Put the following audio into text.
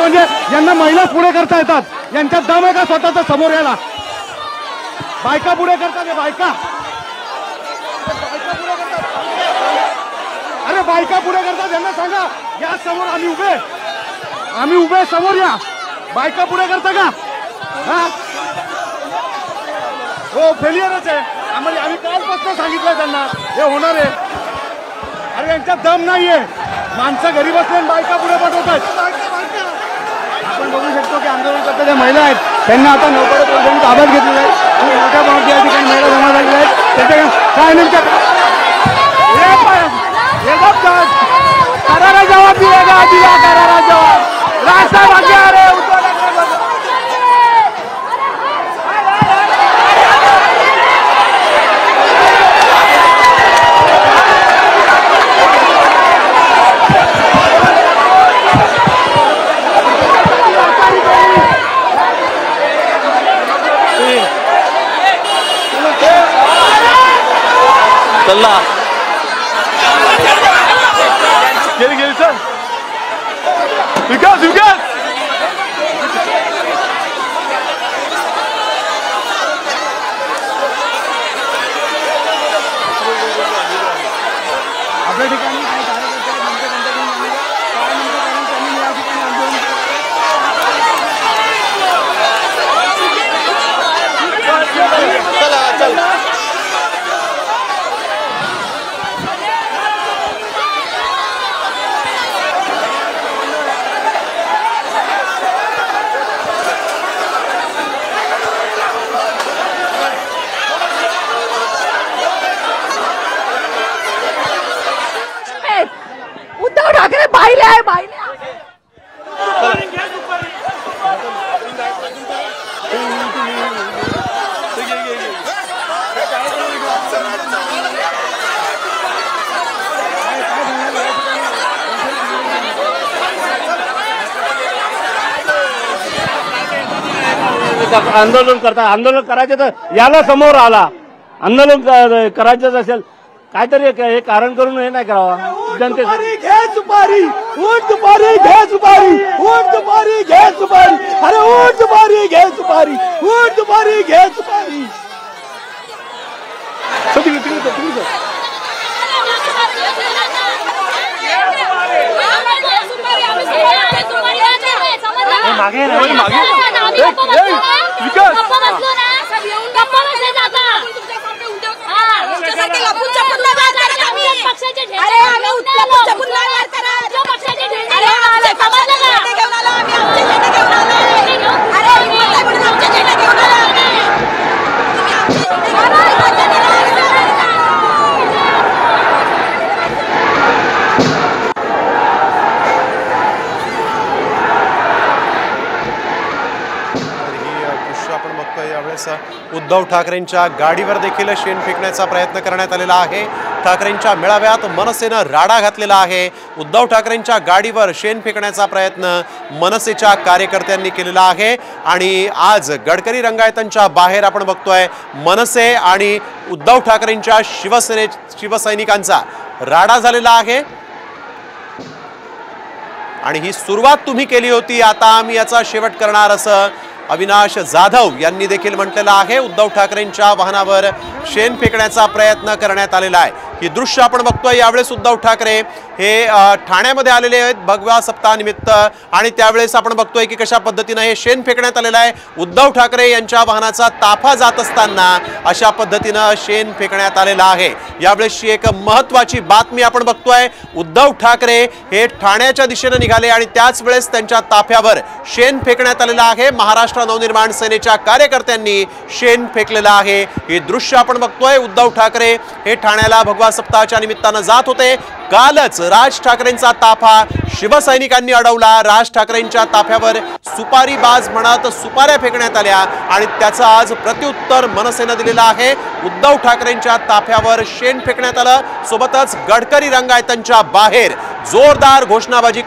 म्हणजे यांना महिला पुढे करता येतात, यांच्यात दम आहे का स्वतःचा समोर यायला? बायका पुढे करतात, बायका अरे बायका पुढे करतात, यांना सांगा या समोर, आम्ही उभे समोर या. बायका पुढे करता का? हा हो, फेलियरच आहे. आम्ही कालपासून सांगितलं त्यांना हे होणार आहे. अरे यांच्यात दम नाहीये, माणसं घरी बसले बायका पुढे पाठवतात. आपण बघू शकतो की आंदोलन करता ज्या महिला आहेत त्यांना आता 9 पोलिसांनी ताब्यात घेतलेलं आहे आणि मोठ्या प्रमाणात या ठिकाणी महिला जमा झालेल्या आहेत. त्याच्या काय नेमक्या करारा जवाब दिएगा, दिया करारा जवाब. रास्ता भाग्य आ रहे चला गेली चल विकास आपल्या ठिकाणी काही कार्यकर्ते उद्धव ठाकरे बाहिले आहे, बाहिले. आंदोलन करता, आंदोलन करायचे तर याला समोर आला. आंदोलन करायचंच असेल काहीतरी हे कारण करून हे नाही करावा. जनतेसाठी घे सुपारी, ऊट सुपारी घे सुपारी, ऊट सुपारी घे सुपारी, अरे ऊट सुपारी घे सुपारी, ऊट सुपारी घे सुपारी. मागे आपण बघतोय यावेळेस उद्धव ठाकरेंच्या गाडीवर देखील शेण फेकण्याचा प्रयत्न करण्यात आलेला आहे. ठाकरेंच्या मेळाव्यात मनसेनं राडा घातलेला आहे. उद्धव ठाकरेंच्या गाडीवर शेण फेकण्याचा प्रयत्न मनसेच्या कार्यकर्त्यांनी केलेला आहे आणि आज गडकरी रंगायतांच्या बाहेर आपण बघतोय मनसे आणि उद्धव ठाकरेंच्या शिवसैनिकांचा राडा झालेला आहे आणि ही सुरुवात तुम्ही केली होती, आता आम्ही याचा शेवट करणार असं अविनाश जाधव यांनी देखील म्हटलेलं आहे. उद्धव ठाकरेंच्या वाहनावर शेण फेकण्याचा प्रयत्न करण्यात आलेला आहे. ही दृश्य आपण बघतोय. यावेळेस उद्धव ठाकरे हे ठाण्यामध्ये आलेले आहेत भगवा सप्ताहानिमित्त आणि त्यावेळेस आपण बघतोय की कशा पद्धतीने हे शेण फेकण्यात आलेलं आहे. उद्धव ठाकरे यांच्या वाहनाचा ताफा जात असताना अशा पद्धतीने शेण फेकण्यात आलेलं आहे. यावेळेसची एक महत्त्वाची बातमी आपण बघतोय. उद्धव ठाकरे हे ठाण्याच्या दिशेने निघाले आणि त्याच वेळेस त्यांच्या ताफ्यावर शेण फेकण्यात आलेलं आहे. महाराष्ट्र नवनिर्माण सेनेच्या कार्यकर्त्यांनी शेण फेकलेलं आहे. हे दृश्य आपण बघतोय. उद्धव ठाकरे हे ठाण्याला भगवा सप्ताहाच्या निमित्ताने जात होते. कालच राज ठाकरेंचा ताफा शिवसैनिकांनी अडवला. राज ठाकरेंच्या ताफ्यावर सुपारीबाज म्हणत सुपाऱ्या फेकण्यात आल्या आणि त्याचं आज प्रत्युत्तर मनसेने दिलेलं आहे. उद्धव ठाकरेंच्या ताफ्यावर शेण फेकण्यात आलं. सोबतच गडकरी रंगायतांच्या बाहेर जोरदार घोषणाबाजी